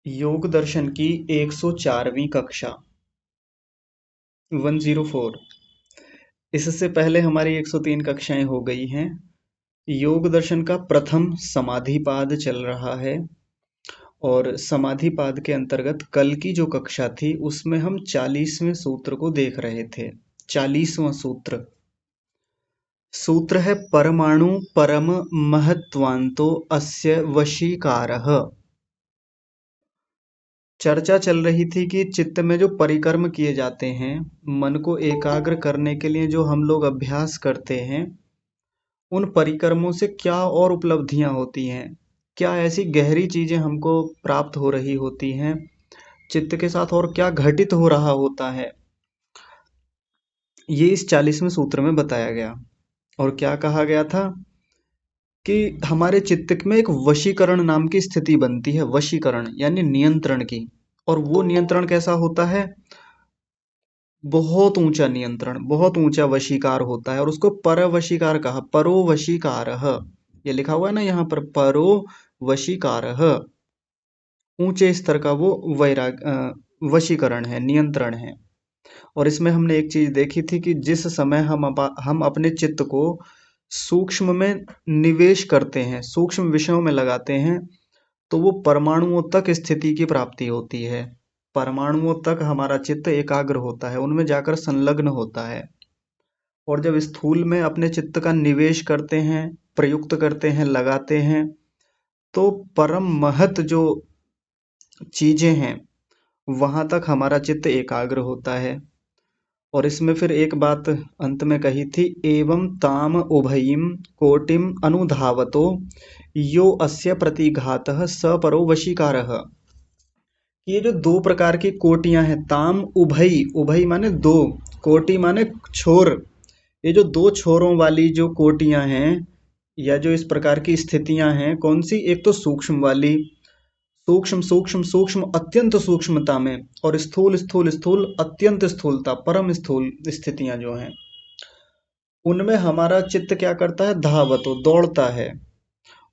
योग दर्शन की 104वीं कक्षा 104। इससे पहले हमारी 103 कक्षाएं हो गई हैं। योग दर्शन का प्रथम समाधिपाद चल रहा है और समाधिपाद के अंतर्गत कल की जो कक्षा थी उसमें हम 40वें सूत्र को देख रहे थे। 40वां सूत्र सूत्र है परमाणु परम महत्वान्तो अस्य वशीकारः। चर्चा चल रही थी कि चित्त में जो परिकर्म किए जाते हैं, मन को एकाग्र करने के लिए जो हम लोग अभ्यास करते हैं, उन परिकर्मों से क्या और उपलब्धियां होती हैं, क्या ऐसी गहरी चीजें हमको प्राप्त हो रही होती हैं, चित्त के साथ और क्या घटित हो रहा होता है, ये इस 40वें सूत्र में बताया गया। और क्या कहा गया था कि हमारे चित्त में एक वशीकरण नाम की स्थिति बनती है। वशीकरण यानी नियंत्रण की। और वो नियंत्रण कैसा होता है? बहुत ऊंचा नियंत्रण, बहुत ऊंचा वशीकार होता है और उसको परवशीकार कहा। परो वशीकारः, ये लिखा हुआ है ना यहाँ पर, परो वशीकारः। ऊंचे स्तर का वो वशीकरण है, नियंत्रण है। और इसमें हमने एक चीज देखी थी कि जिस समय हम अपने चित्त को सूक्ष्म में निवेश करते हैं, सूक्ष्म विषयों में लगाते हैं, तो वो परमाणुओं तक स्थिति की प्राप्ति होती है। परमाणुओं तक हमारा चित्त एकाग्र होता है, उनमें जाकर संलग्न होता है। और जब स्थूल में अपने चित्त का निवेश करते हैं, प्रयुक्त करते हैं, लगाते हैं, तो परम महत जो चीजें हैं वहां तक हमारा चित्त एकाग्र होता है। और इसमें फिर एक बात अंत में कही थी, एवं ताम उभयीम कोटिम अनुधावतो यो अस्य प्रतिघातः स परो वशीकारः। ये जो दो प्रकार की कोटियां हैं, ताम उभई, उभई माने दो, कोटि माने छोर। ये जो दो छोरों वाली जो कोटियां हैं या जो इस प्रकार की स्थितियां हैं, कौन सी? एक तो सूक्ष्म वाली, सूक्ष्म सूक्ष्म सूक्ष्म अत्यंत सूक्ष्मता में, और स्थूल स्थूल स्थूल अत्यंत स्थूलता, परम स्थूल स्थितियां जो हैं, उनमें हमारा चित्त क्या करता है? धावतो, दौड़ता है।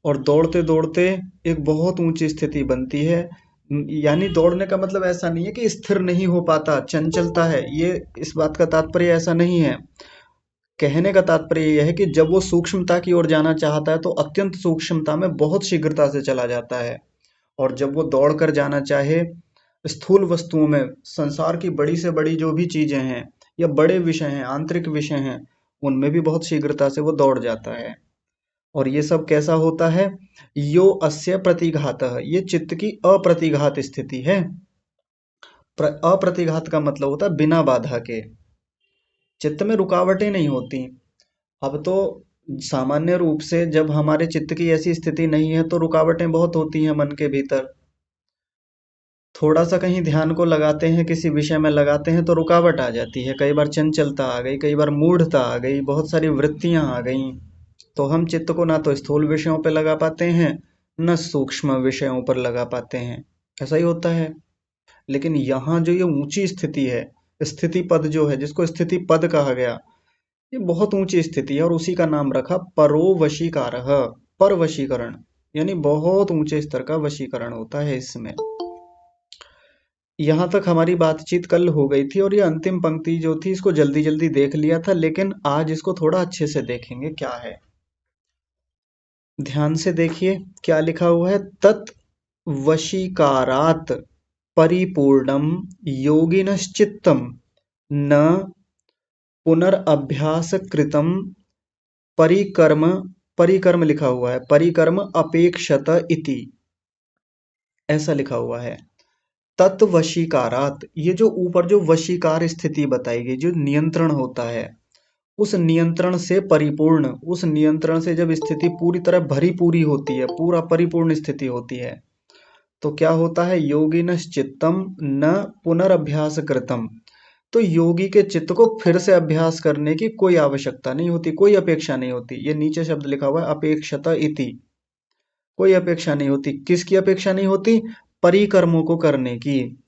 और दौड़ते दौड़ते एक बहुत ऊंची स्थिति बनती है। यानी दौड़ने का मतलब ऐसा नहीं है कि स्थिर नहीं हो पाता, चंचलता है, ये इस बात का तात्पर्य ऐसा नहीं है। कहने का तात्पर्य यह है कि जब वो सूक्ष्मता की ओर जाना चाहता है तो अत्यंत सूक्ष्मता में बहुत शीघ्रता से चला जाता है। और जब वो दौड़ कर जाना चाहे स्थूल वस्तुओं में, संसार की बड़ी से बड़ी जो भी चीजें हैं या बड़े विषय हैं, आंतरिक विषय हैं, उनमें भी बहुत शीघ्रता से वो दौड़ जाता है। और ये सब कैसा होता है? यो अस्य प्रतिघातः, ये चित्त की अप्रतिघात स्थिति है। अप्रतिघात का मतलब होता है बिना बाधा के, चित्त में रुकावटें नहीं होती। अब तो सामान्य रूप से जब हमारे चित्त की ऐसी स्थिति नहीं है तो रुकावटें बहुत होती हैं मन के भीतर। थोड़ा सा कहीं ध्यान को लगाते हैं, किसी विषय में लगाते हैं तो रुकावट आ जाती है। कई बार चंचलता आ गई, कई बार मूढ़ता आ गई, बहुत सारी वृत्तियां आ गई। तो हम चित्त को ना तो स्थूल विषयों पर लगा पाते हैं, न सूक्ष्म विषयों पर लगा पाते हैं। ऐसा ही होता है। लेकिन यहाँ जो ये ऊंची स्थिति है, स्थिति पद जो है, जिसको स्थिति पद कहा गया, ये बहुत ऊंची स्थिति है और उसी का नाम रखा परोवशीकारः। पर वशीकरण यानी बहुत ऊंचे स्तर का वशीकरण होता है इसमें। यहाँ तक हमारी बातचीत कल हो गई थी और ये अंतिम पंक्ति जो थी इसको जल्दी जल्दी देख लिया था, लेकिन आज इसको थोड़ा अच्छे से देखेंगे क्या है। ध्यान से देखिए क्या लिखा हुआ है, तत् वशीकारात् परिपूर्णम योगिनश्चित्तम न पुनरअभ्यास कृतम परिकर्म, परिकर्म लिखा हुआ है, परिकर्म अपेक्षत इति, ऐसा लिखा हुआ है। तत्वशीकारात, ये जो ऊपर जो वशीकार स्थिति बताई गई, जो नियंत्रण होता है, उस नियंत्रण से परिपूर्ण, उस नियंत्रण से जब स्थिति पूरी तरह भरी पूरी होती है, पूरा परिपूर्ण स्थिति होती है, तो क्या होता है? योगिनश्चित्तम न पुनरअभ्यास कृतम, तो योगी के चित्त को फिर से अभ्यास करने की कोई आवश्यकता नहीं होती, कोई अपेक्षा नहीं होती। ये नीचे शब्द लिखा हुआ है अपेक्षता इति, कोई अपेक्षा नहीं होती। किसकी अपेक्षा नहीं होती? परिकर्मों को करने की।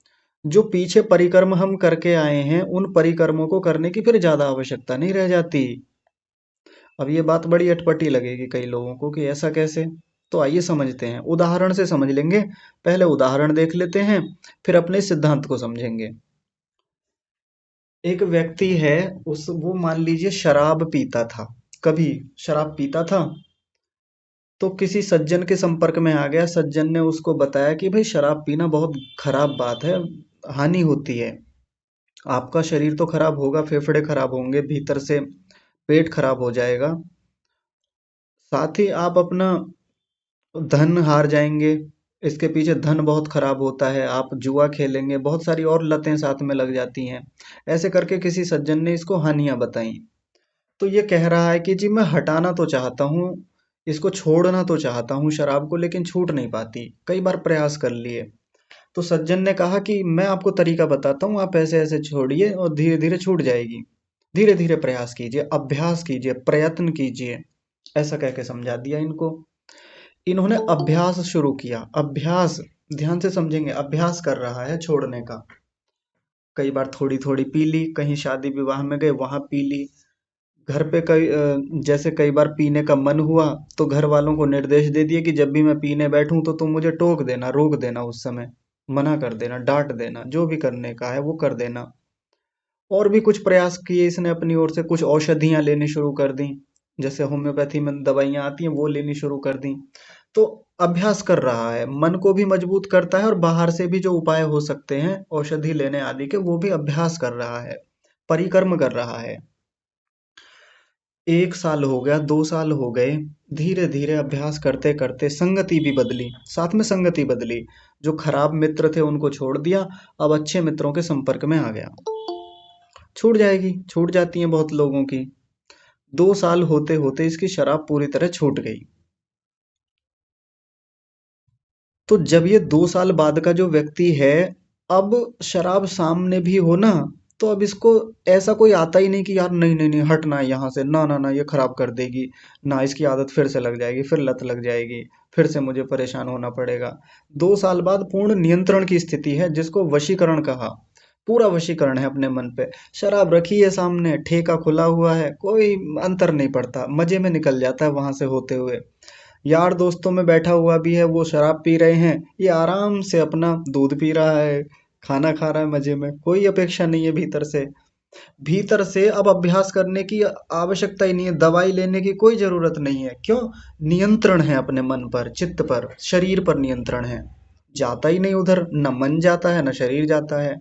जो पीछे परिकर्म हम करके आए हैं, उन परिकर्मों को करने की फिर ज्यादा आवश्यकता नहीं रह जाती। अब ये बात बड़ी अटपटी लगेगी कई लोगों को कि ऐसा कैसे? तो आइए समझते हैं, उदाहरण से समझ लेंगे। पहले उदाहरण देख लेते हैं, फिर अपने सिद्धांत को समझेंगे। एक व्यक्ति है, उस वो मान लीजिए शराब पीता था, कभी शराब पीता था। तो किसी सज्जन के संपर्क में आ गया, सज्जन ने उसको बताया कि भाई शराब पीना बहुत खराब बात है, हानि होती है, आपका शरीर तो खराब होगा, फेफड़े खराब होंगे, भीतर से पेट खराब हो जाएगा, साथ ही आप अपना धन हार जाएंगे, इसके पीछे धन बहुत खराब होता है, आप जुआ खेलेंगे, बहुत सारी और लतें साथ में लग जाती हैं। ऐसे करके किसी सज्जन ने इसको हानियां बताई। तो ये कह रहा है कि जी मैं हटाना तो चाहता हूँ, इसको छोड़ना तो चाहता हूँ शराब को, लेकिन छूट नहीं पाती, कई बार प्रयास कर लिए। तो सज्जन ने कहा कि मैं आपको तरीका बताता हूँ, आप ऐसे ऐसे छोड़िए और धीरे धीरे छूट जाएगी, धीरे धीरे प्रयास कीजिए, अभ्यास कीजिए, प्रयत्न कीजिए, ऐसा कह के समझा दिया इनको। इन्होंने अभ्यास शुरू किया, अभ्यास, ध्यान से समझेंगे, अभ्यास कर रहा है छोड़ने का। कई बार थोड़ी थोड़ी पी ली, कहीं शादी विवाह में गए वहां पी ली, घर पे जैसे कई बार पीने का मन हुआ तो घर वालों को निर्देश दे दिए कि जब भी मैं पीने बैठूं तो तुम मुझे टोक देना, रोक देना, उस समय मना कर देना, डांट देना, जो भी करने का है वो कर देना। और भी कुछ प्रयास किए इसने अपनी ओर से, कुछ औषधियां लेनी शुरू कर दी, जैसे होम्योपैथी में दवाइयां आती हैं वो लेनी शुरू कर दी। तो अभ्यास कर रहा है, मन को भी मजबूत करता है और बाहर से भी जो उपाय हो सकते हैं औषधि लेने आदि के, वो भी अभ्यास कर रहा है, परिक्रम कर रहा है। 1 साल हो गया, 2 साल हो गए, धीरे धीरे अभ्यास करते करते संगति भी बदली, साथ में संगति बदली, जो खराब मित्र थे उनको छोड़ दिया, अब अच्छे मित्रों के संपर्क में आ गया। छूट जाएगी, छूट जाती हैं बहुत लोगों की। 2 साल होते होते इसकी शराब पूरी तरह छूट गई। तो जब ये 2 साल बाद का जो व्यक्ति है, अब शराब सामने भी हो ना, तो अब इसको ऐसा कोई आता ही नहीं कि यार नहीं नहीं नहीं हटना है यहाँ से, ना ना ना ये खराब कर देगी, ना इसकी आदत फिर से लग जाएगी, फिर लत लग जाएगी, फिर से मुझे परेशान होना पड़ेगा। 2 साल बाद पूर्ण नियंत्रण की स्थिति है, जिसको वशीकरण कहा। पूरा वशीकरण है अपने मन पे, शराब रखी है सामने, ठेका खुला हुआ है, कोई अंतर नहीं पड़ता, मजे में निकल जाता है वहां से होते हुए। यार दोस्तों में बैठा हुआ भी है, वो शराब पी रहे हैं, ये आराम से अपना दूध पी रहा है, खाना खा रहा है मजे में, कोई अपेक्षा नहीं है भीतर से। भीतर से अब अभ्यास करने की आवश्यकता ही नहीं है, दवाई लेने की कोई जरूरत नहीं है। क्यों? नियंत्रण है अपने मन पर, चित्त पर, शरीर पर नियंत्रण है, जाता ही नहीं उधर, न मन जाता है न शरीर जाता है।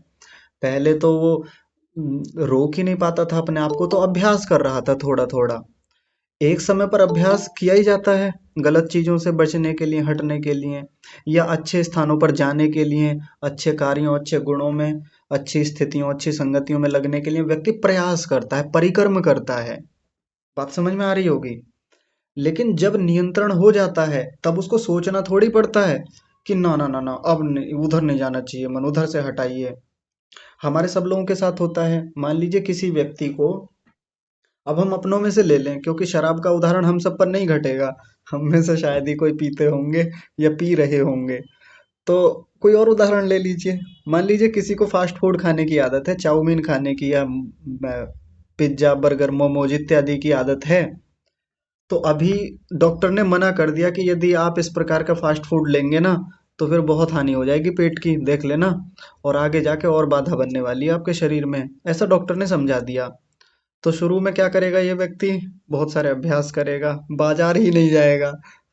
पहले तो वो रोक ही नहीं पाता था अपने आप को, तो अभ्यास कर रहा था थोड़ा थोड़ा। एक समय पर अभ्यास किया ही जाता है, गलत चीजों से बचने के लिए, हटने के लिए, या अच्छे स्थानों पर जाने के लिए, अच्छे कार्यों, अच्छे गुणों में, अच्छी स्थितियों, अच्छी संगतियों में लगने के लिए व्यक्ति प्रयास करता है, परिक्रम करता है। बात समझ में आ रही होगी। लेकिन जब नियंत्रण हो जाता है तब उसको सोचना थोड़ी पड़ता है कि ना ना ना ना अब नहीं, उधर नहीं जाना चाहिए, मन उधर से हटाइए। हमारे सब लोगों के साथ होता है, मान लीजिए किसी व्यक्ति को, अब हम अपनों में से ले लें, क्योंकि शराब का उदाहरण हम सब पर नहीं घटेगा, हम में से शायद ही कोई पीते होंगे या पी रहे होंगे। तो कोई और उदाहरण ले लीजिए। मान लीजिए किसी को फास्ट फूड खाने की आदत है, चाउमीन खाने की, या पिज्जा, बर्गर, मोमोज इत्यादि की आदत है। तो अभी डॉक्टर ने मना कर दिया कि यदि आप इस प्रकार का फास्ट फूड लेंगे ना, तो फिर बहुत हानि हो जाएगी पेट की, देख लेना, और आगे जाके और बाधा बनने वाली है आपके शरीर में, ऐसा डॉक्टर ने समझा दिया। तो शुरू में क्या करेगा ये व्यक्ति? बहुत सारे अभ्यास करेगा, बाजार ही नहीं जाएगा।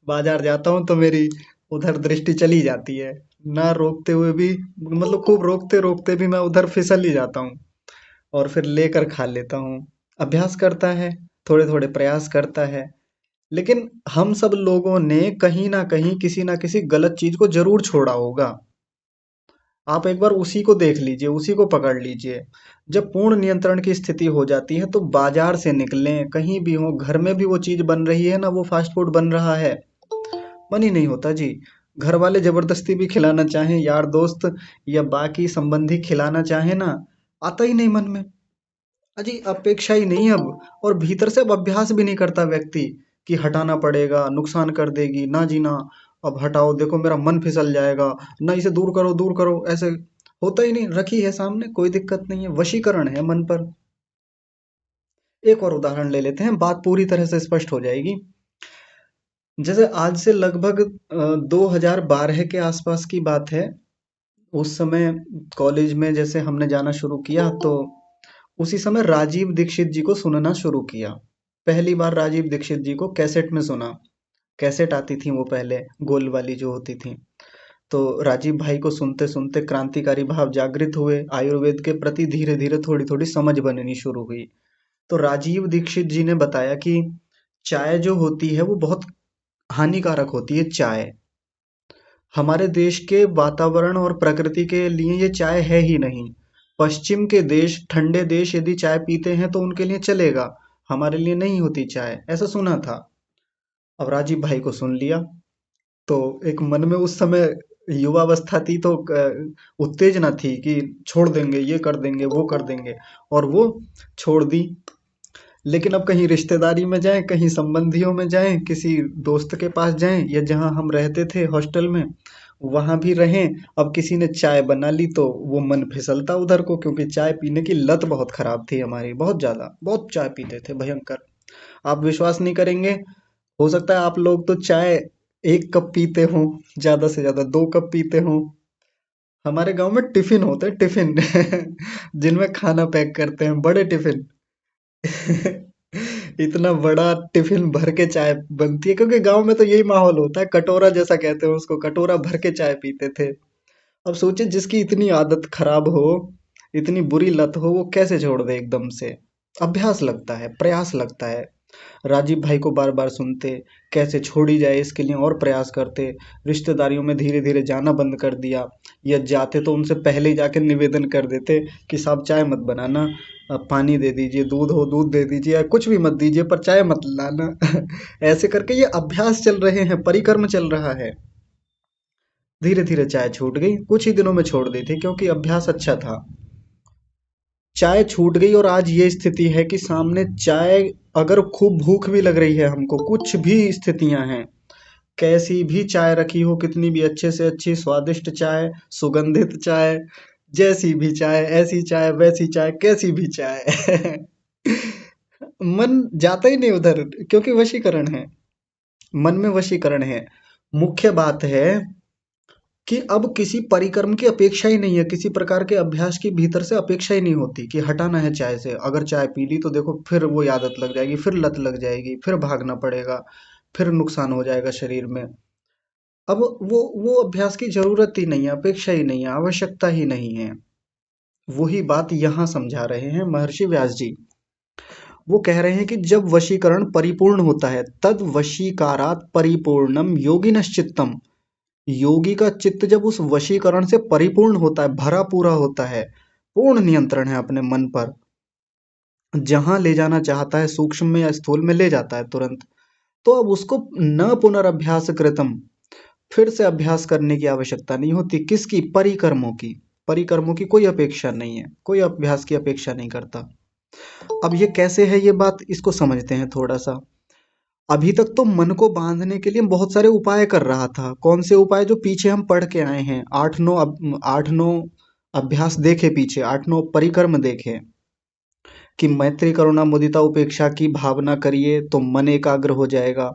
बाजार जाता हूँ तो मेरी उधर दृष्टि चली जाती है, ना रोकते हुए भी, मतलब खूब रोकते रोकते भी मैं उधर फिसल ही जाता हूँ, और फिर लेकर खा लेता हूँ। अभ्यास करता है, थोड़े थोड़े प्रयास करता है। लेकिन हम सब लोगों ने कहीं ना कहीं किसी ना किसी गलत चीज को जरूर छोड़ा होगा। आप एक बार उसी को देख लीजिए, उसी को पकड़ लीजिए। जब पूर्ण नियंत्रण की स्थिति हो जाती है तो बाजार से निकलें, कहीं भी हो, घर में भी वो चीज बन रही है ना, वो फास्ट फूड बन रहा है, मन ही नहीं होता जी। घर वाले जबरदस्ती भी खिलाना चाहें, यार दोस्त या बाकी संबंधी खिलाना चाहे ना, आता ही नहीं मन में, अजी अपेक्षा ही नहीं अब। और भीतर से अब अभ्यास भी नहीं करता व्यक्ति कि हटाना पड़ेगा, नुकसान कर देगी, ना जी ना, अब हटाओ, देखो मेरा मन फिसल जाएगा, ना इसे दूर करो, दूर करो, ऐसे होता ही नहीं, रखी है सामने, कोई दिक्कत नहीं है, वशीकरण है मन पर। एक और उदाहरण ले लेते हैं, बात पूरी तरह से स्पष्ट हो जाएगी। जैसे आज से लगभग 2012 के आसपास की बात है। उस समय कॉलेज में जैसे हमने जाना शुरू किया तो उसी समय राजीव दीक्षित जी को सुनना शुरू किया। पहली बार राजीव दीक्षित जी को कैसेट में सुना। कैसेट आती थी वो पहले, गोल वाली जो होती थी। तो राजीव भाई को सुनते सुनते क्रांतिकारी भाव जागृत हुए, आयुर्वेद के प्रति धीरे धीरे थोड़ी थोड़ी समझ बननी शुरू हुई। तो राजीव दीक्षित जी ने बताया कि चाय जो होती है वो बहुत हानिकारक होती है। चाय हमारे देश के वातावरण और प्रकृति के लिए ये चाय है ही नहीं। पश्चिम के देश, ठंडे देश यदि चाय पीते हैं तो उनके लिए चलेगा, हमारे लिए नहीं होती चाय, ऐसा सुना था। अब राजीव भाई को सुन लिया तो एक मन में उस समय युवावस्था थी तो उत्तेजना थी कि छोड़ देंगे, ये कर देंगे, वो कर देंगे, और वो छोड़ दी। लेकिन अब कहीं रिश्तेदारी में जाएं, कहीं संबंधियों में जाएं, किसी दोस्त के पास जाएं, या जहां हम रहते थे हॉस्टल में वहां भी रहें, अब किसी ने चाय बना ली तो वो मन फिसलता उधर को, क्योंकि चाय पीने की लत बहुत खराब थी हमारी, बहुत ज्यादा, बहुत चाय पीते थे, भयंकर। आप विश्वास नहीं करेंगे, हो सकता है आप लोग तो चाय 1 कप पीते हो, ज्यादा से ज्यादा 2 कप पीते हो। हमारे गांव में टिफिन होते हैं, टिफिन जिनमें खाना पैक करते हैं, बड़े टिफिन। इतना बड़ा टिफिन भर के चाय बनती है, क्योंकि गांव में तो यही माहौल होता है, कटोरा जैसा कहते हैं उसको, कटोरा भर के चाय पीते थे। अब सोचिए जिसकी इतनी आदत खराब हो, इतनी बुरी लत हो, वो कैसे छोड़ दे एकदम से। अभ्यास लगता है, प्रयास लगता है। राजीव भाई को बार बार सुनते, कैसे छोड़ी जाए इसके लिए और प्रयास करते। रिश्तेदारियों में धीरे धीरे जाना बंद कर दिया, या जाते तो उनसे पहले ही जाके निवेदन कर देते कि साहब चाय मत बनाना, पानी दे दीजिए, दूध हो दूध दे दीजिए, या कुछ भी मत दीजिए पर चाय मत लाना। ऐसे करके ये अभ्यास चल रहे हैं, परिक्रम चल रहा है। धीरे धीरे चाय छूट गई, कुछ ही दिनों में छोड़ दी थी, क्योंकि अभ्यास अच्छा था। चाय छूट गई और आज ये स्थिति है कि सामने चाय, अगर खूब भूख भी लग रही है हमको, कुछ भी स्थितियां हैं, कैसी भी चाय रखी हो, कितनी भी अच्छे से अच्छी स्वादिष्ट चाय, सुगंधित चाय, जैसी भी चाय, ऐसी चाय, वैसी चाय, कैसी भी चाय, मन जाता ही नहीं उधर, क्योंकि वशीकरण है, मन में वशीकरण है। मुख्य बात है कि अब किसी परिक्रम की अपेक्षा ही नहीं है, किसी प्रकार के अभ्यास की भीतर से अपेक्षा ही नहीं होती कि हटाना है चाय से। अगर चाय पी ली तो देखो फिर वो आदत लग जाएगी, फिर लत लग जाएगी, फिर भागना पड़ेगा, फिर नुकसान हो जाएगा शरीर में। अब वो अभ्यास की जरूरत ही नहीं है, अपेक्षा ही नहीं है, आवश्यकता ही नहीं है। वही बात यहाँ समझा रहे हैं महर्षि व्यास जी। वो कह रहे हैं कि जब वशीकरण परिपूर्ण होता है, तद वशीकारात परिपूर्णम योगिनश्चित्तम। योगी का चित्त जब उस वशीकरण से परिपूर्ण होता है, भरा पूरा होता है, पूर्ण नियंत्रण है अपने मन पर, जहां ले जाना चाहता है सूक्ष्म में या स्थूल में ले जाता है तुरंत। तो अब उसको न पुनरअभ्यास कृतम, फिर से अभ्यास करने की आवश्यकता नहीं होती। किसकी? परिकर्मों की। परिकर्मों की कोई अपेक्षा नहीं है, कोई अभ्यास की अपेक्षा नहीं करता। अब ये कैसे है ये बात, इसको समझते हैं थोड़ा सा। अभी तक तो मन को बांधने के लिए बहुत सारे उपाय कर रहा था। कौन से उपाय? जो पीछे हम पढ़ के आए हैं, 8-9 अभ्यास देखे पीछे, 8-9 परिक्रम देखे, कि मैत्री करुणा मुदिता उपेक्षा की भावना करिए तो मन एकाग्र हो जाएगा।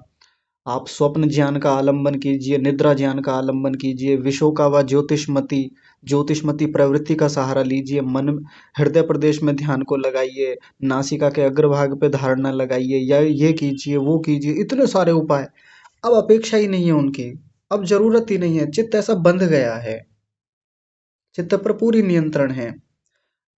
आप स्वप्न ज्ञान का आलंबन कीजिए, निद्रा ज्ञान का आलंबन कीजिए, विशोका व ज्योतिषमती, ज्योतिषमती प्रवृत्ति का सहारा लीजिए, मन हृदय प्रदेश में ध्यान को लगाइए, नासिका के अग्रभाग पे धारणा लगाइए, या ये कीजिए, वो कीजिए, इतने सारे उपाय। अब अपेक्षा ही नहीं है उनकी, अब जरूरत ही नहीं है, चित्त ऐसा बंध गया है, चित्त पर पूरी नियंत्रण है।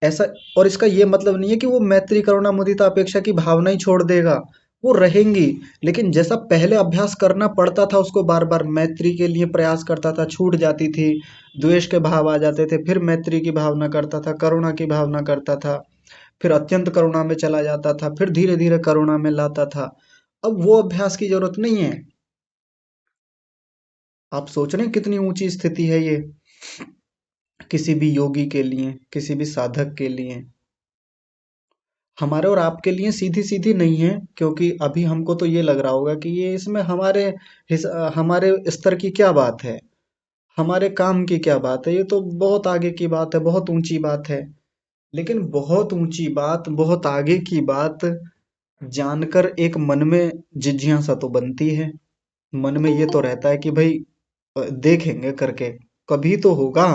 ऐसा, और इसका ये मतलब नहीं है कि वो मैत्री करुणा मुदिता अपेक्षा की भावना ही छोड़ देगा, वो रहेंगी। लेकिन जैसा पहले अभ्यास करना पड़ता था, उसको बार बार मैत्री के लिए प्रयास करता था, छूट जाती थी, द्वेष के भाव आ जाते थे, फिर मैत्री की भावना करता था, करुणा की भावना करता था, फिर अत्यंत करुणा में चला जाता था, फिर धीरे धीरे करुणा में लाता था। अब वो अभ्यास की जरूरत नहीं है। आप सोच रहे हैं कितनी ऊंची स्थिति है ये, किसी भी योगी के लिए, किसी भी साधक के लिए। हमारे और आपके लिए सीधी सीधी नहीं है, क्योंकि अभी हमको तो ये लग रहा होगा कि ये इसमें हमारे स्तर की क्या बात है, हमारे काम की क्या बात है, ये तो बहुत आगे की बात है, बहुत ऊंची बात है। लेकिन बहुत ऊंची बात, बहुत आगे की बात जानकर एक मन में जिज्ञासा तो बनती है। मन में ये तो रहता है कि भाई देखेंगे करके, कभी तो होगा।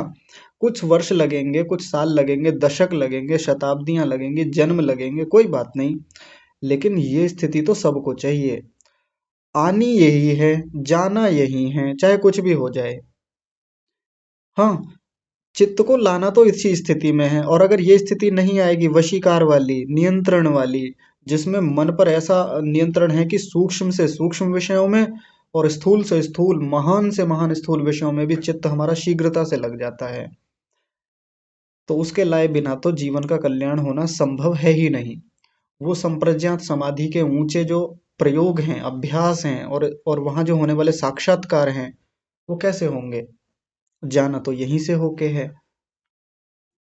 कुछ वर्ष लगेंगे, कुछ साल लगेंगे, दशक लगेंगे, शताब्दियां लगेंगी, जन्म लगेंगे, कोई बात नहीं, लेकिन ये स्थिति तो सबको चाहिए। आनी यही है, जाना यही है, चाहे कुछ भी हो जाए। हाँ, चित्त को लाना तो इसी स्थिति में है, और अगर ये स्थिति नहीं आएगी वशीकार वाली, नियंत्रण वाली, जिसमें मन पर ऐसा नियंत्रण है कि सूक्ष्म से सूक्ष्म विषयों में और स्थूल से स्थूल, महान से महान स्थूल विषयों में भी चित्त हमारा शीघ्रता से लग जाता है, तो उसके लाए बिना तो जीवन का कल्याण होना संभव है ही नहीं। वो संप्रज्ञात समाधि के ऊंचे जो प्रयोग हैं, अभ्यास हैं, और वहां जो होने वाले साक्षात्कार हैं, वो कैसे होंगे? जाना तो यहीं से होके है,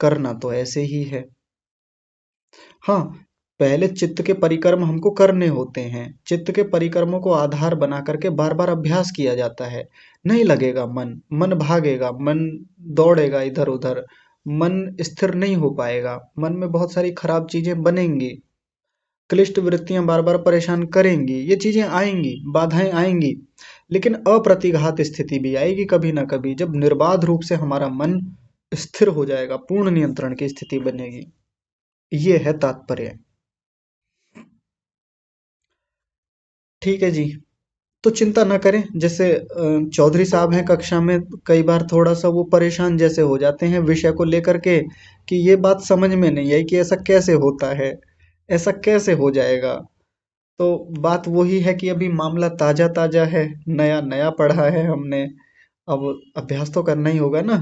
करना तो ऐसे ही है। हाँ, पहले चित्त के परिक्रम हमको करने होते हैं। चित्त के परिक्रमों को आधार बना करके बार-बार अभ्यास किया जाता है। नहीं लगेगा मन, मन भागेगा, मन दौड़ेगा इधर-उधर, मन स्थिर नहीं हो पाएगा, मन में बहुत सारी खराब चीजें बनेंगी, क्लिष्ट वृत्तियां बार-बार परेशान करेंगी, ये चीजें आएंगी, बाधाएं आएंगी। लेकिन अप्रतिघात स्थिति भी आएगी कभी ना कभी, जब निर्बाध रूप से हमारा मन स्थिर हो जाएगा, पूर्ण नियंत्रण की स्थिति बनेगी। ये है तात्पर्य। ठीक है जी। तो चिंता ना करें, जैसे चौधरी साहब हैं कक्षा में, कई बार थोड़ा सा वो परेशान जैसे हो जाते हैं विषय को लेकर के, कि ये बात समझ में नहीं आई कि ऐसा कैसे होता है, ऐसा कैसे हो जाएगा। तो बात वही है कि अभी मामला ताजा ताजा है, नया नया पढ़ा है हमने, अब अभ्यास तो करना ही होगा ना।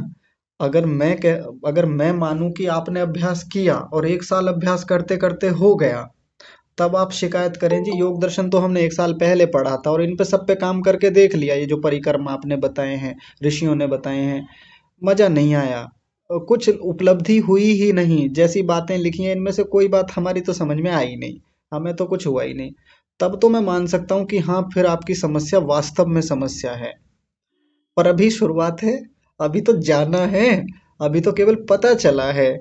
अगर मैं मानूं कि आपने अभ्यास किया और 1 साल अभ्यास करते करते हो गया, तब आप शिकायत करें जी योग दर्शन तो हमने 1 साल पहले पढ़ा था और इन पे सब पे काम करके देख लिया, ये जो परिक्रम आपने बताए हैं, ऋषियों ने बताए हैं, मजा नहीं आया, कुछ उपलब्धि हुई ही नहीं, जैसी बातें लिखी हैं इनमें से कोई बात हमारी तो समझ में आई नहीं, हमें तो कुछ हुआ ही नहीं। तब तो मैं मान सकता हूँ कि हाँ, फिर आपकी समस्या वास्तव में समस्या है। पर अभी शुरुआत है, अभी तो जाना है, अभी तो केवल पता चला है,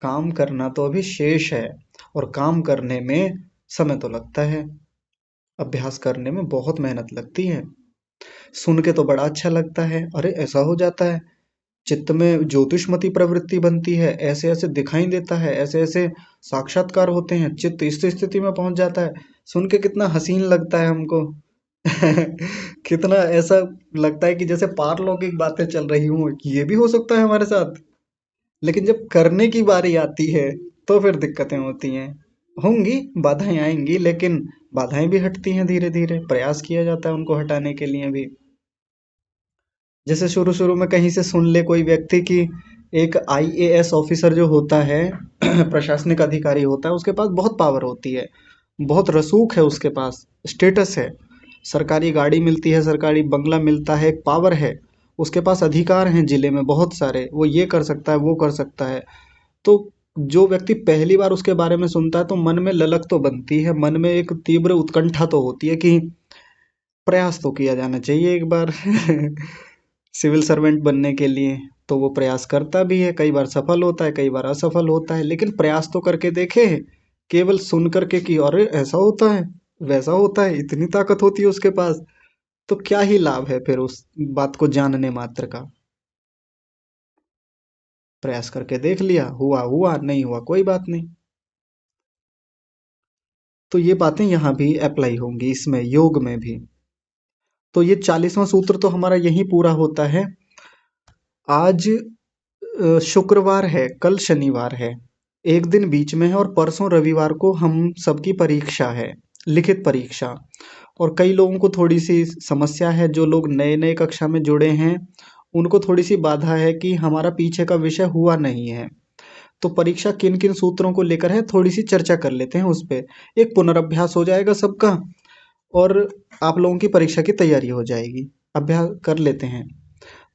काम करना तो अभी शेष है। और काम करने में समय तो लगता है, अभ्यास करने में बहुत मेहनत लगती है। सुन के तो बड़ा अच्छा लगता है, अरे ऐसा हो जाता है, चित्त में ज्योतिषमती प्रवृत्ति बनती है, ऐसे ऐसे दिखाई देता है, ऐसे ऐसे साक्षात्कार होते हैं, चित्त इस स्थिति में पहुंच जाता है। सुन के कितना हसीन लगता है हमको। कितना ऐसा लगता है कि जैसे पारलौकिक बातें चल रही हूँ, ये भी हो सकता है हमारे साथ। लेकिन जब करने की बारी आती है, तो फिर दिक्कतें होती हैं। होंगी, बाधाएं आएंगी, लेकिन बाधाएं भी हटती हैं धीरे धीरे, प्रयास किया जाता है उनको हटाने के लिए भी। जैसे शुरू शुरू में कहीं से सुन ले कोई व्यक्ति कि एक आईएएस ऑफिसर जो होता है, प्रशासनिक अधिकारी होता है, उसके पास बहुत पावर होती है, बहुत रसूख है उसके पास, स्टेटस है, सरकारी गाड़ी मिलती है, सरकारी बंगला मिलता है, एक पावर है, उसके पास अधिकार हैं जिले में बहुत सारे, वो ये कर सकता है, वो कर सकता है। तो जो व्यक्ति पहली बार उसके बारे में सुनता है, तो मन में ललक तो बनती है, मन में एक तीव्र उत्कंठा तो होती है कि प्रयास तो किया जाना चाहिए एक बार। सिविल सर्वेंट बनने के लिए तो वो प्रयास करता भी है, कई बार सफल होता है, कई बार असफल होता है, लेकिन प्रयास तो करके देखे। केवल सुन करके कि अरे ऐसा होता है, वैसा होता है, इतनी ताकत होती है उसके पास, तो क्या ही लाभ है फिर उस बात को जानने मात्र का। प्रयास करके देख लिया, हुआ हुआ, नहीं हुआ कोई बात नहीं। तो ये बातें यहाँ भी अप्लाई होंगी, इसमें योग में भी। तो ये 40वां सूत्र तो हमारा यही पूरा होता है। आज शुक्रवार है, कल शनिवार है, एक दिन बीच में है, और परसों रविवार को हम सबकी परीक्षा है, लिखित परीक्षा। और कई लोगों को थोड़ी सी समस्या है, जो लोग नए नए कक्षा में जुड़े हैं, उनको थोड़ी सी बाधा है कि हमारा पीछे का विषय हुआ नहीं है। तो परीक्षा किन किन सूत्रों को लेकर है, थोड़ी सी चर्चा कर लेते हैं उस पे। एक पुनर्अभ्यास हो जाएगा सबका, और आप लोगों की परीक्षा की तैयारी हो जाएगी। अभ्यास कर लेते हैं।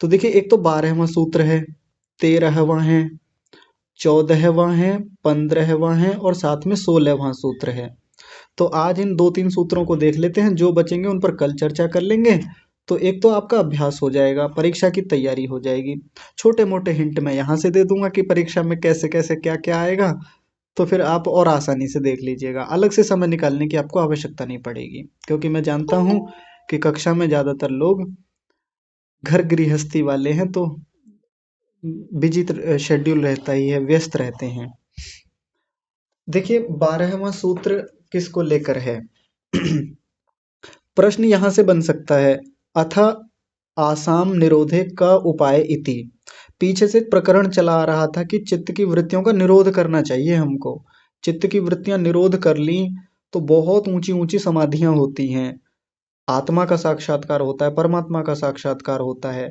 तो देखिए, एक तो 12वां सूत्र है, 13वां है, 14वां है, 15वां है, और साथ में 16वां सूत्र है। तो आज इन 2-3 सूत्रों को देख लेते हैं, जो बचेंगे उन पर कल चर्चा कर लेंगे। तो एक तो आपका अभ्यास हो जाएगा, परीक्षा की तैयारी हो जाएगी। छोटे मोटे हिंट मैं यहाँ से दे दूंगा कि परीक्षा में कैसे कैसे क्या क्या आएगा, तो फिर आप और आसानी से देख लीजिएगा, अलग से समय निकालने की आपको आवश्यकता नहीं पड़ेगी, क्योंकि मैं जानता हूँ कि कक्षा में ज़्यादातर लोग घर गृहस्थी वाले हैं, तो बिजी शेड्यूल रहता ही है, व्यस्त रहते हैं। देखिए 12वां सूत्र किसको लेकर है? प्रश्न यहां से बन सकता है, अथ आसाम निरोधे का उपाय इति। पीछे से एक प्रकरण चला आ रहा था कि चित्त की वृत्तियों का निरोध करना चाहिए हमको। चित्त की वृत्तियां निरोध कर ली तो बहुत ऊंची ऊंची समाधियां होती हैं, आत्मा का साक्षात्कार होता है, परमात्मा का साक्षात्कार होता है।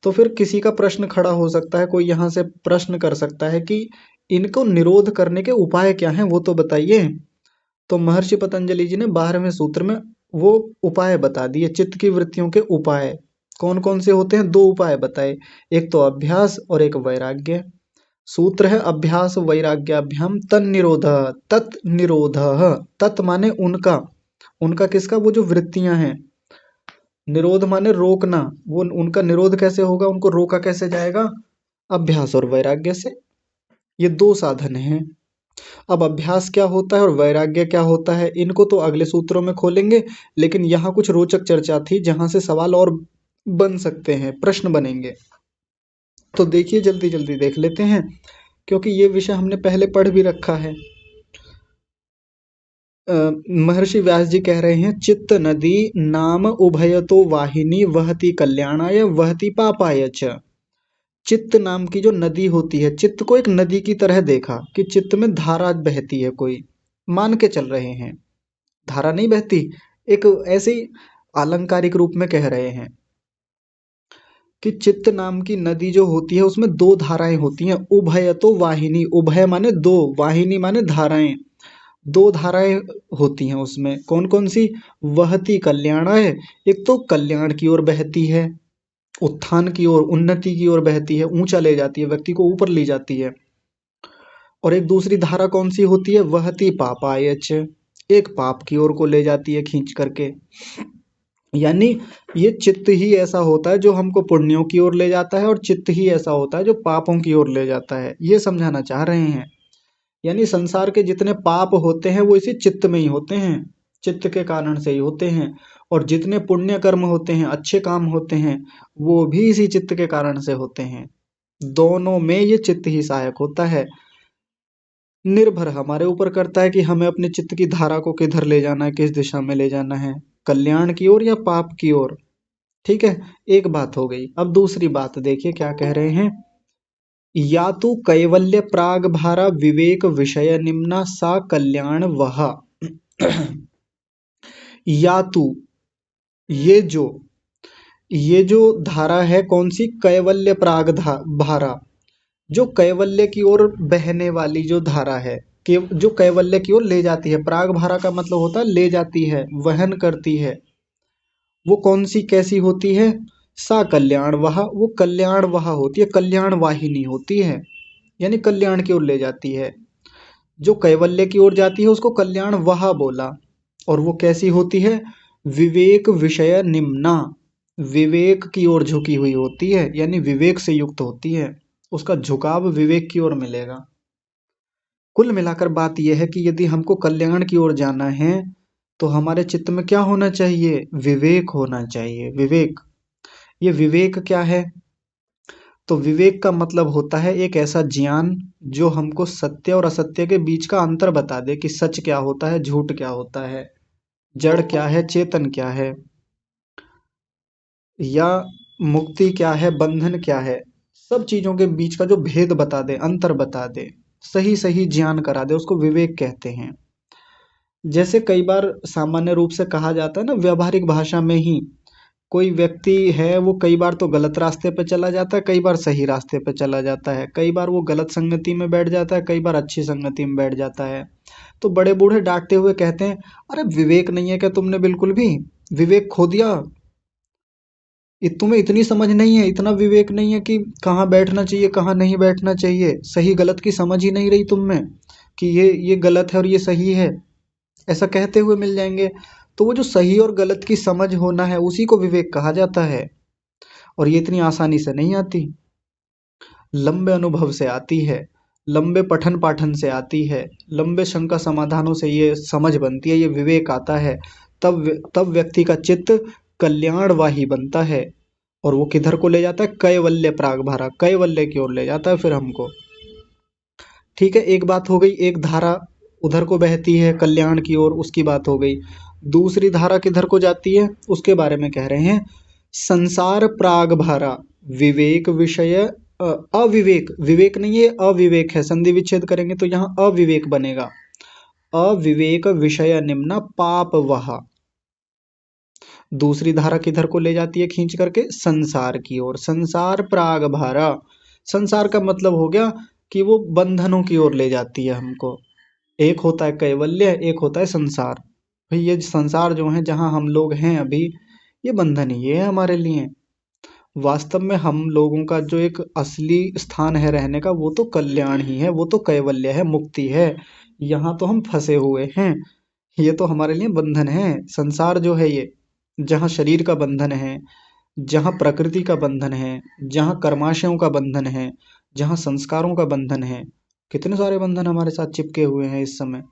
तो फिर किसी का प्रश्न खड़ा हो सकता है, कोई यहाँ से प्रश्न कर सकता है कि इनको निरोध करने के उपाय क्या हैं, वो तो बताइए। तो महर्षि पतंजलि जी ने 12वें सूत्र में वो उपाय बता दिए, चित्त की वृत्तियों के उपाय कौन कौन से होते हैं। दो उपाय बताए, एक तो अभ्यास और एक वैराग्य। सूत्र है अभ्यास वैराग्याभ्याम तन्निरोध, तत् निरोध। तत् माने उनका, उनका किसका, वो जो वृत्तियां हैं। निरोध माने रोकना, वो उनका निरोध कैसे होगा, उनको रोका कैसे जाएगा, अभ्यास और वैराग्य से। ये दो साधन हैं। अब अभ्यास क्या होता है और वैराग्य क्या होता है, इनको तो अगले सूत्रों में खोलेंगे, लेकिन यहाँ कुछ रोचक चर्चा थी जहां से सवाल और बन सकते हैं, प्रश्न बनेंगे। तो देखिए जल्दी जल्दी देख लेते हैं, क्योंकि ये विषय हमने पहले पढ़ भी रखा है। महर्षि व्यास जी कह रहे हैं, चित्त नदी नाम उभयतो वाहिनी वहति कल्याणाय वहति पापाय च। चित्त नाम की जो नदी होती है, चित्त को एक नदी की तरह देखा कि चित्त में धारा बहती है, कोई मान के चल रहे हैं, धारा नहीं बहती, एक ऐसे ही आलंकारिक रूप में कह रहे हैं कि चित्त नाम की नदी जो होती है उसमें दो धाराएं होती हैं। उभय तो वाहिनी, उभय माने दो, वाहिनी माने धाराएं, दो धाराएं होती हैं उसमें। कौन कौन सी? वहती कल्याणाय, एक तो कल्याण की ओर बहती है, उत्थान की ओर, उन्नति की ओर बहती है, ऊंचा ले जाती है, व्यक्ति को ऊपर ले जाती है। और एक दूसरी धारा कौन सी होती है? वहती पापायच, एक पाप की ओर को ले जाती है खींच करके। यानी ये चित्त ही ऐसा होता है जो हमको पुण्यों की ओर ले जाता है, और चित्त ही ऐसा होता है जो पापों की ओर ले जाता है, ये समझाना चाह रहे हैं। यानी संसार के जितने पाप होते हैं वो इसी चित्त में ही होते हैं, चित्त के कारण से ही होते हैं। और जितने पुण्य कर्म होते हैं, अच्छे काम होते हैं, वो भी इसी चित्त के कारण से होते हैं। दोनों में ये चित्त ही सहायक होता है। निर्भर हमारे ऊपर करता है कि हमें अपने चित्त की धारा को किधर ले जाना है, किस दिशा में ले जाना है, कल्याण की ओर या पाप की ओर। ठीक है, एक बात हो गई। अब दूसरी बात देखिए क्या कह रहे हैं, या तो कैवल्य प्राग भारा विवेक विषय निम्ना सा कल्याण वह। या तो ये जो ये जो धारा है कौन सी? कैवल्य प्राग भारा, जो कैवल्य की ओर बहने वाली जो धारा है, कि जो कैवल्य की ओर ले जाती है। प्राग भारा का मतलब होता है ले जाती है, वहन करती है। वो कौन सी कैसी होती है? सा कल्याण वहा, वो कल्याण वहा होती है, कल्याण वाहिनी होती है, यानी कल्याण की ओर ले जाती है। जो कैवल्य की ओर जाती है उसको कल्याण वहा बोला। और वो कैसी होती है? विवेक विषय निम्ना, विवेक की ओर झुकी हुई होती है, यानी विवेक से युक्त होती है, उसका झुकाव विवेक की ओर मिलेगा। कुल मिलाकर बात यह है कि यदि हमको कल्याण की ओर जाना है तो हमारे चित्त में क्या होना चाहिए? विवेक होना चाहिए। विवेक, ये विवेक क्या है? तो विवेक का मतलब होता है एक ऐसा ज्ञान जो हमको सत्य और असत्य के बीच का अंतर बता दे, कि सच क्या होता है, झूठ क्या होता है, जड़ क्या है, चेतन क्या है, या मुक्ति क्या है, बंधन क्या है। सब चीजों के बीच का जो भेद बता दे, अंतर बता दे, सही सही ज्ञान करा दे, उसको विवेक कहते हैं। जैसे कई बार सामान्य रूप से कहा जाता है ना, व्यवहारिक भाषा में ही, कोई व्यक्ति है वो कई बार तो गलत रास्ते पे चला जाता है, कई बार सही रास्ते पे चला जाता है, कई बार वो गलत संगति में बैठ जाता है, कई बार अच्छी संगति में बैठ जाता है। तो बड़े बूढ़े डांटते हुए कहते हैं, अरे विवेक नहीं है क्या तुमने? बिल्कुल भी विवेक खो दिया, तुम्हें इतनी समझ नहीं है, इतना विवेक नहीं है कि कहाँ बैठना चाहिए कहाँ नहीं बैठना चाहिए, सही गलत की समझ ही नहीं रही तुम में, कि ये गलत है और ये सही है, ऐसा कहते हुए मिल जाएंगे। तो वो जो सही और गलत की समझ होना है उसी को विवेक कहा जाता है। और ये इतनी आसानी से नहीं आती, लंबे अनुभव से आती है, लंबे पठन पाठन से आती है, लंबे शंका समाधानों से ये समझ बनती है, ये विवेक आता है, तब व्यक्ति का चित्त कल्याणवाही बनता है। और वो किधर को ले जाता है? कैवल्य प्रागभारा, कैवल्य की ओर ले जाता है फिर हमको। ठीक है, एक बात हो गई, एक धारा उधर को बहती है कल्याण की ओर, उसकी बात हो गई। दूसरी धारा किधर को जाती है उसके बारे में कह रहे हैं। संसार प्रागभारा विवेक विषय अविवेक, विवेक नहीं है अविवेक है, संधि विच्छेद करेंगे तो यहाँ अविवेक बनेगा। अविवेक विषय निम्न पाप वहा। दूसरी धारा किधर को ले जाती है खींच करके? संसार की ओर। संसार प्रागभारा, संसार का मतलब हो गया कि वो बंधनों की ओर ले जाती है हमको। एक होता है कैवल्य, एक होता है संसार। भाई ये संसार जो है जहाँ हम लोग हैं अभी, ये बंधन ही है हमारे लिए। वास्तव में हम लोगों का जो एक असली स्थान है रहने का, वो तो कल्याण ही है, वो तो कैवल्य है, मुक्ति है। यहाँ तो हम फंसे हुए हैं, ये तो हमारे लिए बंधन है। संसार जो है ये, जहाँ शरीर का बंधन है, जहाँ प्रकृति का बंधन है, जहाँ कर्माशयों का बंधन है, जहाँ संस्कारों का बंधन है, कितने सारे बंधन हमारे साथ चिपके हुए हैं इस समय।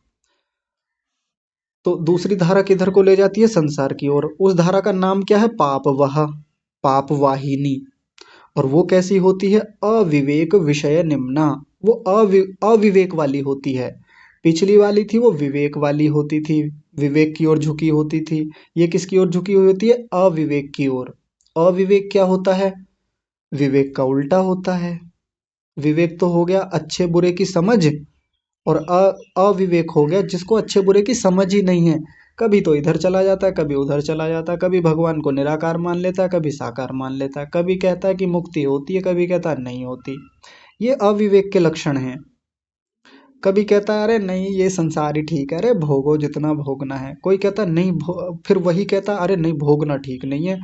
तो दूसरी धारा किधर को ले जाती है? संसार की ओर। उस धारा का नाम क्या है? पापवह, पापवाहिनी। और वो कैसी होती है? अविवेक विषय निम्ना, वो अविवेक वाली होती है। पिछली वाली थी वो विवेक वाली होती थी, विवेक की ओर झुकी होती थी। ये किसकी ओर झुकी हुई होती है? अविवेक की ओर। अविवेक क्या होता है? विवेक का उल्टा होता है। विवेक तो हो गया अच्छे बुरे की समझ, और अविवेक हो गया जिसको अच्छे बुरे की समझ ही नहीं है। कभी तो इधर चला जाता है, कभी उधर चला जाता है, कभी भगवान को निराकार मान लेता है, कभी साकार मान लेता है, कभी कहता है कि मुक्ति होती है, कभी कहता है नहीं होती। ये अविवेक के लक्षण हैं। कभी कहता है अरे नहीं ये संसार ही ठीक है, अरे भोगो जितना भोगना है। कोई कहता है नहीं फिर वही कहता है अरे नहीं भोगना ठीक नहीं है,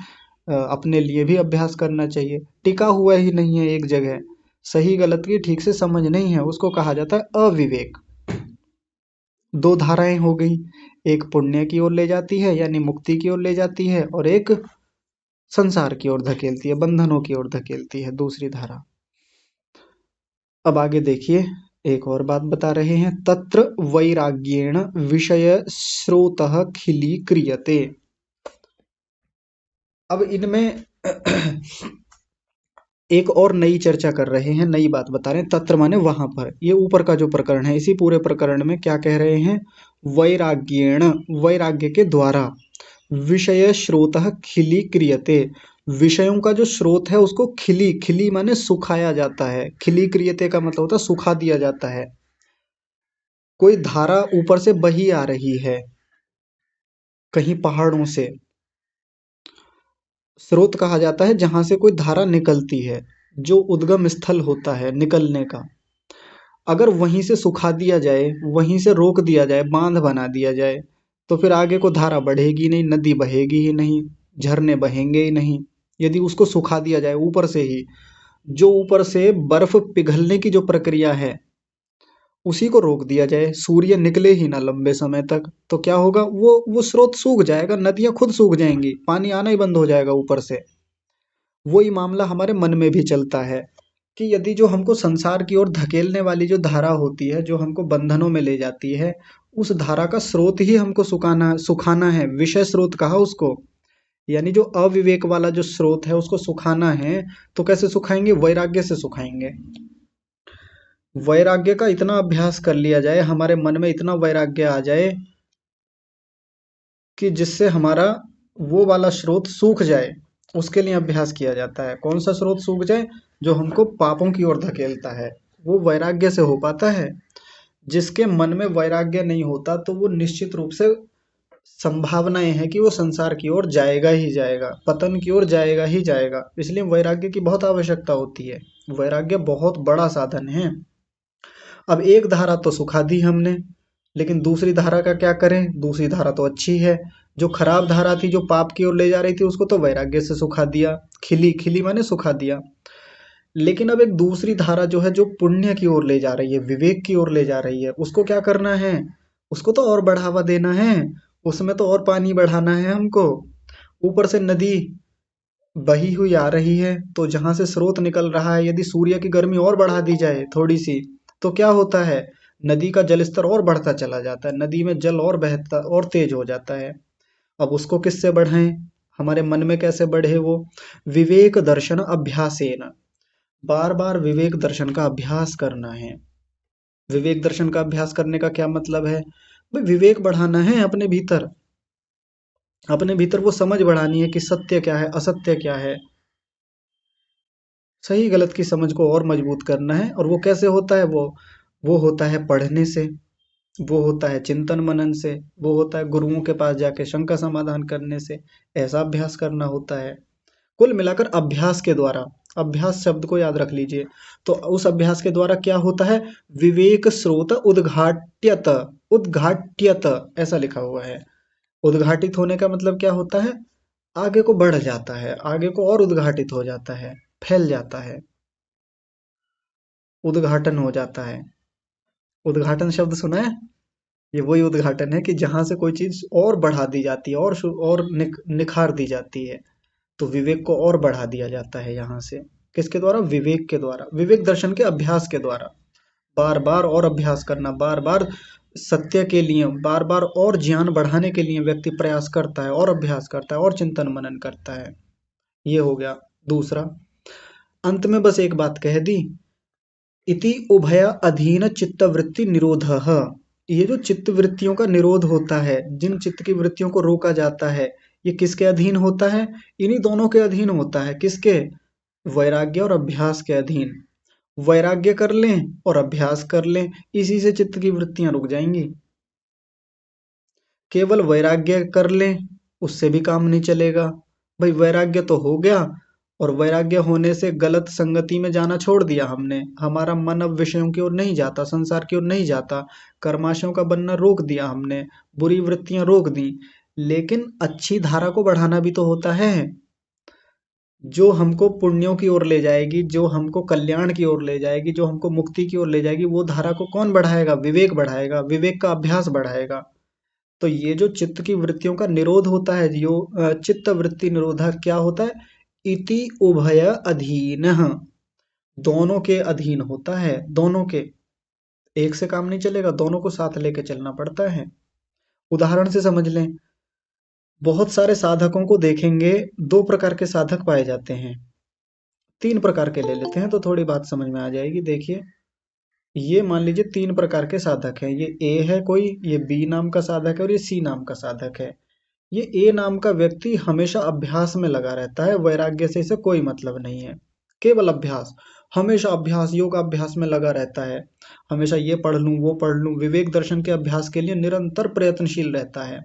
अपने लिए भी अभ्यास करना चाहिए। टिका हुआ ही नहीं है एक जगह, सही गलत की ठीक से समझ नहीं है, उसको कहा जाता है अविवेक। दो धाराएं हो गई, एक पुण्य की ओर ले जाती है यानी मुक्ति की ओर ले जाती है, और एक संसार की ओर धकेलती है, बंधनों की ओर धकेलती है, दूसरी धारा। अब आगे देखिए, एक और बात बता रहे हैं। तत्र वैराग्येण विषय स्रोतः खिली क्रियते। अब इनमें एक और नई चर्चा कर रहे हैं, नई बात बता रहे हैं। तत्र माने वहां पर, ये ऊपर का जो प्रकरण है, इसी पूरे प्रकरण में क्या कह रहे हैं? वैराग्येण, वैराग्य के द्वारा, विषय स्रोतः खिली क्रियते, विषयों का जो स्रोत है उसको खिली, खिली माने सुखाया जाता है। खिली क्रियते का मतलब होता है सुखा दिया जाता है। कोई धारा ऊपर से बही आ रही है कहीं पहाड़ों से, स्रोत कहा जाता है जहां से कोई धारा निकलती है, जो उद्गम स्थल होता है निकलने का। अगर वहीं से सुखा दिया जाए, वहीं से रोक दिया जाए, बांध बना दिया जाए, तो फिर आगे को धारा बढ़ेगी नहीं, नदी बहेगी ही नहीं, झरने बहेंगे ही नहीं। यदि उसको सुखा दिया जाए ऊपर से ही, जो ऊपर से बर्फ पिघलने की जो प्रक्रिया है उसी को रोक दिया जाए, सूर्य निकले ही ना लंबे समय तक, तो क्या होगा? वो स्रोत सूख जाएगा, नदियां खुद सूख जाएंगी, पानी आना ही बंद हो जाएगा ऊपर से। वही मामला हमारे मन में भी चलता है कि यदि जो हमको संसार की ओर धकेलने वाली जो धारा होती है, जो हमको बंधनों में ले जाती है, उस धारा का स्रोत ही हमको सुखाना है। विषय स्रोत कहा उसको, यानी जो अविवेक वाला जो स्रोत है उसको सुखाना है। तो कैसे सुखाएंगे? वैराग्य से सुखाएंगे। वैराग्य का इतना अभ्यास कर लिया जाए, हमारे मन में इतना वैराग्य आ जाए कि जिससे हमारा वो वाला स्रोत सूख जाए, उसके लिए अभ्यास किया जाता है। कौन सा स्रोत सूख जाए? जो हमको पापों की ओर धकेलता है, वो वैराग्य से हो पाता है। जिसके मन में वैराग्य नहीं होता तो वो निश्चित रूप से संभावनाएं हैं कि वो संसार की ओर जाएगा ही जाएगा, पतन की ओर जाएगा ही जाएगा। इसलिए वैराग्य की बहुत आवश्यकता होती है। वैराग्य बहुत बड़ा साधन है। अब एक धारा तो सुखा दी हमने, लेकिन दूसरी धारा का क्या करें? दूसरी धारा तो अच्छी है, जो खराब धारा थी, जो पाप की ओर ले जा रही थी, उसको तो वैराग्य से सुखा दिया। खिली, खिली माने सुखा दिया। लेकिन अब एक दूसरी धारा जो है, जो पुण्य की ओर ले जा रही है, विवेक की ओर ले जा रही है, उसको क्या करना है? उसको तो और बढ़ावा देना है, उसमें तो और पानी बढ़ाना है हमको। ऊपर से नदी बही हुई आ रही है, तो जहां से स्रोत निकल रहा है, यदि सूर्य की गर्मी और बढ़ा दी जाए थोड़ी सी, तो क्या होता है, नदी का जल स्तर और बढ़ता चला जाता है, नदी में जल और बहता और तेज हो जाता है। अब उसको किससे बढ़ाएं, हमारे मन में कैसे बढ़े वो, विवेक दर्शन अभ्यासेन, बार बार विवेक दर्शन का अभ्यास करना है। विवेक दर्शन का अभ्यास करने का क्या मतलब है, भाई विवेक बढ़ाना है अपने भीतर, अपने भीतर वो समझ बढ़ानी है कि सत्य क्या है असत्य क्या है, सही गलत की समझ को और मजबूत करना है। और वो कैसे होता है, वो होता है पढ़ने से, वो होता है चिंतन मनन से, वो होता है गुरुओं के पास जाके शंका समाधान करने से, ऐसा अभ्यास करना होता है। कुल मिलाकर अभ्यास के द्वारा, अभ्यास शब्द को याद रख लीजिए। तो उस अभ्यास के द्वारा क्या होता है, विवेक स्रोत उद्घाट्यत, उद्घाट्यत ऐसा लिखा हुआ है। उद्घाटित होने का मतलब क्या होता है, आगे को बढ़ जाता है, आगे को और उद्घाटित हो जाता है, फैल जाता है, उद्घाटन हो जाता है। उद्घाटन शब्द सुना है, ये वही उद्घाटन है कि जहां से कोई चीज और बढ़ा दी जाती है और निखार दी जाती है। तो विवेक को और बढ़ा दिया जाता है यहाँ से, किसके द्वारा, विवेक के द्वारा, विवेक दर्शन के अभ्यास के द्वारा। बार बार और अभ्यास करना, बार बार सत्य के लिए, बार बार और ज्ञान बढ़ाने के लिए व्यक्ति प्रयास करता है और अभ्यास करता है और चिंतन मनन करता है। ये हो गया दूसरा। अंत में बस एक बात कह दी, इति उभय अधीन चित्तवृत्ति निरोधः, ये जो चित्त वृत्तियों का निरोध होता है, जिन चित्त की वृत्तियों को रोका जाता है, ये किसके अधीन होता है, इन्हीं दोनों के अधीन होता है। किसके, वैराग्य और अभ्यास के अधीन। वैराग्य कर लें और अभ्यास कर लें, इसी से चित्त की वृत्तियां रुक जाएंगी। केवल वैराग्य कर लें उससे भी काम नहीं चलेगा। भाई वैराग्य तो हो गया, और वैराग्य होने से गलत संगति में जाना छोड़ दिया हमने, हमारा मन अब विषयों की ओर नहीं जाता, संसार की ओर नहीं जाता, कर्माशयों का बनना रोक दिया हमने, बुरी वृत्तियां रोक दी। लेकिन अच्छी धारा को बढ़ाना भी तो होता है, जो हमको पुण्यों की ओर ले जाएगी, जो हमको कल्याण की ओर ले जाएगी, जो हमको मुक्ति की ओर ले जाएगी, वो धारा को कौन बढ़ाएगा, विवेक बढ़ाएगा, विवेक का अभ्यास बढ़ाएगा। तो ये जो चित्त की वृत्तियों का निरोध होता है, जो चित्त वृत्ति निरोधा क्या होता है, इति उभय अधीन, दोनों के अधीन होता है, दोनों के, एक से काम नहीं चलेगा, दोनों को साथ लेके चलना पड़ता है। उदाहरण से समझ लें, बहुत सारे साधकों को देखेंगे, दो प्रकार के साधक पाए जाते हैं, तीन प्रकार के ले लेते हैं तो थोड़ी बात समझ में आ जाएगी। देखिए, ये मान लीजिए तीन प्रकार के साधक हैं, ये ए है कोई, ये बी नाम का साधक है और ये सी नाम का साधक है। ये ए नाम का व्यक्ति हमेशा अभ्यास में लगा रहता है, वैराग्य से इसे कोई मतलब नहीं है, केवल अभ्यास, हमेशा अभ्यास, योग अभ्यास में लगा रहता है, हमेशा ये पढ़ लूं वो पढ़ लूं, विवेक दर्शन के अभ्यास के लिए निरंतर प्रयत्नशील रहता है,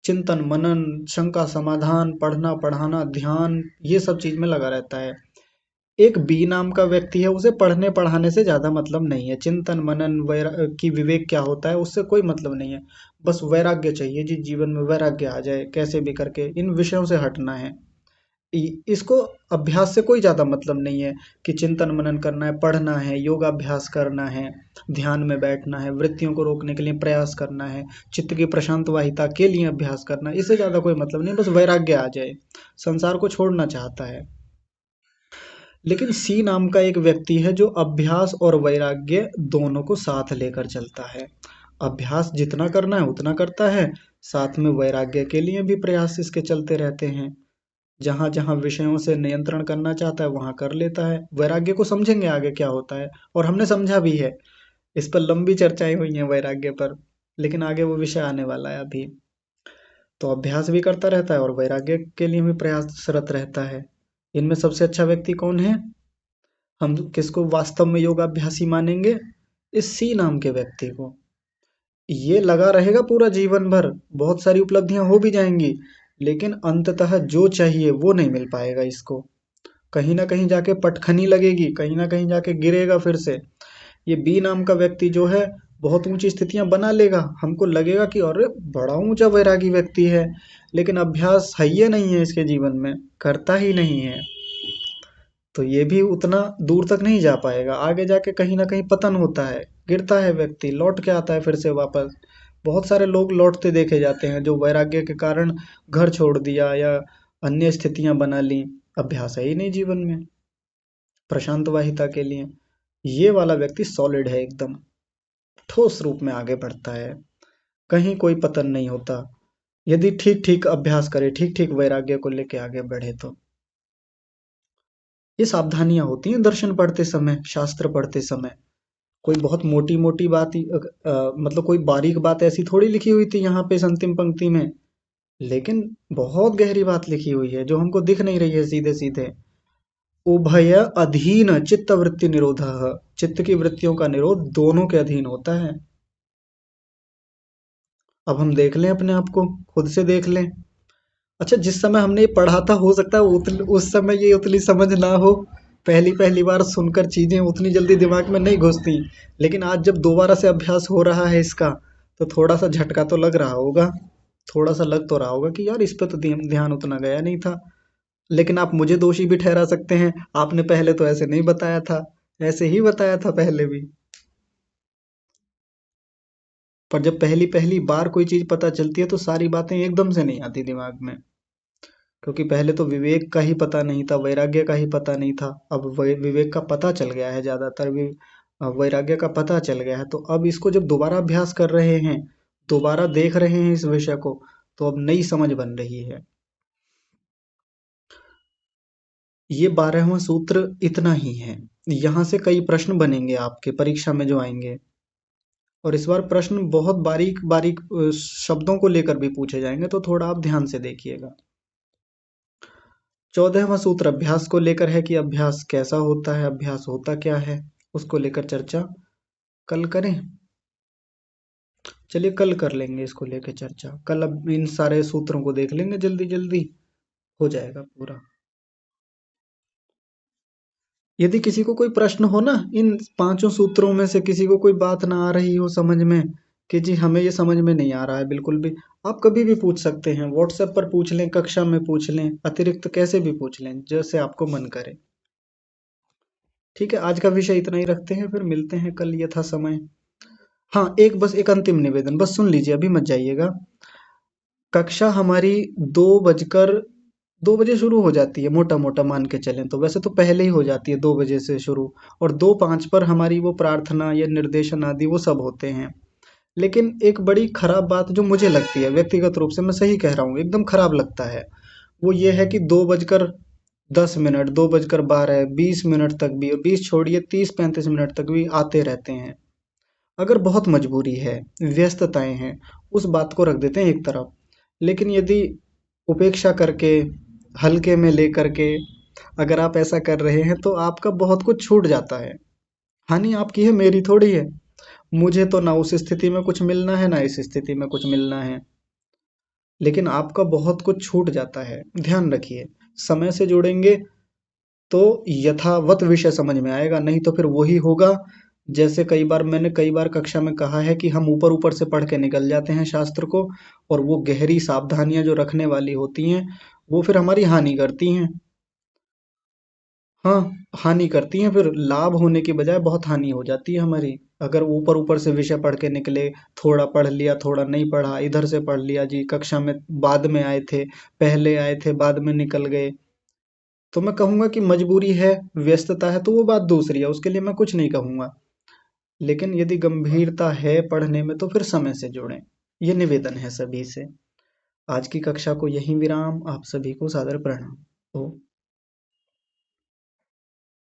चिंतन मनन शंका समाधान पढ़ना पढ़ाना ध्यान ये सब चीज में लगा रहता है। एक बी नाम का व्यक्ति है, उसे पढ़ने पढ़ाने से ज्यादा मतलब नहीं है, चिंतन मनन की विवेक क्या होता है उससे कोई मतलब नहीं है, बस वैराग्य चाहिए जी, जीवन में वैराग्य आ जाए, कैसे भी करके इन विषयों से हटना है। इसको अभ्यास से कोई ज्यादा मतलब नहीं है कि चिंतन मनन करना है, पढ़ना है, योगाभ्यास करना है, ध्यान में बैठना है, वृत्तियों को रोकने के लिए प्रयास करना है, चित्त की प्रशांत वाहिता के लिए अभ्यास करना है, इससे ज्यादा कोई मतलब नहीं, बस वैराग्य आ जाए, संसार को छोड़ना चाहता है। लेकिन सी नाम का एक व्यक्ति है जो अभ्यास और वैराग्य दोनों को साथ लेकर चलता है, अभ्यास जितना करना है उतना करता है, साथ में वैराग्य के लिए भी प्रयास इसके चलते रहते हैं, जहां जहां विषयों से नियंत्रण करना चाहता है वहां कर लेता है। वैराग्य को समझेंगे आगे क्या होता है, और हमने समझा भी है, इस पर लंबी चर्चाएं हुई हैं वैराग्य पर, लेकिन आगे वो विषय आने वाला है अभी। तो अभ्यास भी करता रहता है और वैराग्य के लिए भी प्रयासरत रहता है। इनमें सबसे अच्छा व्यक्ति कौन है, हम किसको वास्तव में योगाभ्यासी मानेंगे, इस सी नाम के व्यक्ति को। ये लगा रहेगा पूरा जीवन भर, बहुत सारी उपलब्धियां हो भी जाएंगी, लेकिन अंततः जो चाहिए वो नहीं मिल पाएगा इसको, कहीं ना कहीं जाके पटखनी लगेगी, कहीं ना कहीं जाके गिरेगा फिर से। ये बी नाम का व्यक्ति जो है बहुत ऊंची स्थितियां बना लेगा, हमको लगेगा कि अरे बड़ा ऊंचा वैरागी व्यक्ति है, लेकिन अभ्यास है ही नहीं है इसके जीवन में, करता ही नहीं है, तो ये भी उतना दूर तक नहीं जा पाएगा, आगे जाके कहीं ना कहीं पतन होता है, गिरता है व्यक्ति, लौट के आता है फिर से वापस। बहुत सारे लोग लौटते देखे जाते हैं जो वैराग्य के कारण घर छोड़ दिया या अन्य स्थितियां बना ली, अभ्यास है ही नहीं जीवन में प्रशांत वाहिता के लिए। ये वाला व्यक्ति सॉलिड है, एकदम ठोस रूप में आगे बढ़ता है, कहीं कोई पतन नहीं होता, यदि ठीक ठीक अभ्यास करे, ठीक ठीक वैराग्य को लेके आगे बढ़े तो। ये सावधानियां होती हैं दर्शन पढ़ते समय, शास्त्र पढ़ते समय। कोई बहुत मोटी मोटी बात मतलब कोई बारीक बात ऐसी थोड़ी लिखी हुई थी यहाँ पे इस अंतिम पंक्ति में, लेकिन बहुत गहरी बात लिखी हुई है जो हमको दिख नहीं रही है सीधे सीधे। उभय अधीन चित्त वृत्ति निरोध, चित्त की वृत्तियों का निरोध दोनों के अधीन होता है। अब हम देख लें अपने आप को, खुद से देख लें। अच्छा, जिस समय हमने ये पढ़ा था हो सकता है उस समय ये उतनी समझ ना हो, पहली पहली बार सुनकर चीजें उतनी जल्दी दिमाग में नहीं घुसती, लेकिन आज जब दोबारा से अभ्यास हो रहा है इसका, तो थोड़ा सा झटका तो लग रहा होगा, थोड़ा सा लग तो रहा होगा कि यार इस पे तो ध्यान उतना गया नहीं था। लेकिन आप मुझे दोषी भी ठहरा सकते हैं, आपने पहले तो ऐसे नहीं बताया था, ऐसे ही बताया था पहले भी। पर जब पहली पहली बार कोई चीज पता चलती है तो सारी बातें एकदम से नहीं आती दिमाग में, क्योंकि पहले तो विवेक का ही पता नहीं था, वैराग्य का ही पता नहीं था। अब विवेक का पता चल गया है, ज्यादातर भी वैराग्य का पता चल गया है, तो अब इसको जब दोबारा अभ्यास कर रहे हैं, दोबारा देख रहे हैं इस विषय को, तो अब नई समझ बन रही है। ये 12वां सूत्र इतना ही है। यहाँ से कई प्रश्न बनेंगे आपके परीक्षा में जो आएंगे, और इस बार प्रश्न बहुत बारीक बारीक शब्दों को लेकर भी पूछे जाएंगे, तो थोड़ा आप ध्यान से देखिएगा। 14वां सूत्र अभ्यास को लेकर है कि अभ्यास कैसा होता है, अभ्यास होता क्या है, उसको लेकर चर्चा कल करें। चलिए कल कर लेंगे इसको लेकर चर्चा, कल अब इन सारे सूत्रों को देख लेंगे, जल्दी जल्दी हो जाएगा पूरा। यदि किसी को कोई प्रश्न हो ना, इन पांचों सूत्रों में से किसी को कोई बात ना आ रही हो समझ में, कि जी हमें ये समझ में नहीं आ रहा है बिल्कुल भी, आप कभी भी पूछ सकते हैं, व्हाट्सएप पर पूछ लें, कक्षा में पूछ लें, अतिरिक्त कैसे भी पूछ लें, जैसे आपको मन करे। ठीक है, आज का विषय इतना ही रखते हैं, फिर मिलते हैं कल यथा समय। हाँ, एक बस एक अंतिम निवेदन, बस सुन लीजिए, अभी मत जाइएगा। कक्षा हमारी 2 बजे शुरू हो जाती है, मोटा मोटा मान के चलें तो, वैसे तो पहले ही हो जाती है 2 बजे से शुरू, और 2:05 पर हमारी वो प्रार्थना या निर्देशन आदि वो सब होते हैं। लेकिन एक बड़ी खराब बात जो मुझे लगती है व्यक्तिगत रूप से, मैं सही कह रहा हूँ, एकदम खराब लगता है, वो ये है कि 2:10, 2:12, 20 मिनट तक भी, और 20 छोड़िए 30-35 मिनट तक भी आते रहते हैं। अगर बहुत मजबूरी है, व्यस्तताएं हैं, उस बात को रख देते हैं एक तरफ। लेकिन यदि उपेक्षा करके, हल्के में लेकर के अगर आप ऐसा कर रहे हैं, तो आपका बहुत कुछ छूट जाता है। हानि आपकी है, मेरी थोड़ी है। मुझे तो ना उस स्थिति में कुछ मिलना है, ना इस स्थिति में कुछ मिलना है, लेकिन आपका बहुत कुछ छूट जाता है। ध्यान रखिए, समय से जुड़ेंगे तो यथावत विषय समझ में आएगा, नहीं तो फिर वही होगा जैसे मैंने कई बार कक्षा में कहा है कि हम ऊपर ऊपर से पढ़ के निकल जाते हैं शास्त्र को, और वो गहरी सावधानियां जो रखने वाली होती हैं, वो फिर हमारी हानि करती हैं। हाँ, हानि करती हैं, फिर लाभ होने की बजाय बहुत हानि हो जाती है हमारी। अगर ऊपर ऊपर से विषय पढ़ के निकले, थोड़ा पढ़ लिया, थोड़ा नहीं पढ़ा, इधर से पढ़ लिया जी, कक्षा में बाद में आए थे, पहले आए थे बाद में निकल गए, तो मैं कहूँगा कि मजबूरी है, व्यस्तता है, तो वो बात दूसरी है, उसके लिए मैं कुछ नहीं कहूँगा। लेकिन यदि गंभीरता है पढ़ने में, तो फिर समय से जुड़ें। ये निवेदन है सभी से। आज की कक्षा को यहीं विराम। आप सभी को सादर प्रणाम। ओ